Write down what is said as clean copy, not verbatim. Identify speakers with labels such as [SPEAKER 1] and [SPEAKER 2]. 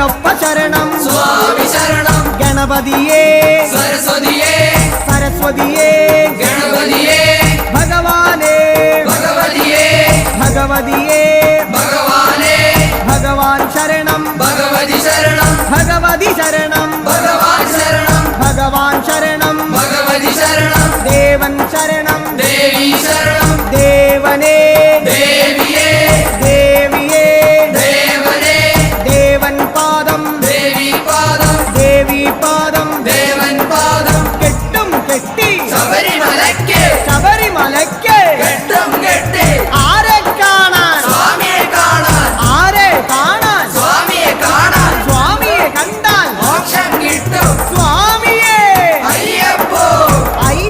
[SPEAKER 1] അയ്യപ്പ ശരണം
[SPEAKER 2] സ്വാമി ശരണം
[SPEAKER 1] ഗണപതിയേ
[SPEAKER 2] സരസ്വതിയേ
[SPEAKER 1] സരസ്വതിയേ
[SPEAKER 2] ഗണപതിയേ
[SPEAKER 1] ഭഗവാനേ
[SPEAKER 2] ഭഗവതിയേ
[SPEAKER 1] ഭഗവതിയേ
[SPEAKER 2] ഭഗവാനേ
[SPEAKER 1] ഭഗവാൻ ശരണം
[SPEAKER 2] ഭഗവതി ശരണം
[SPEAKER 1] ഭഗവതി ശരണം
[SPEAKER 2] ഭഗവാൻ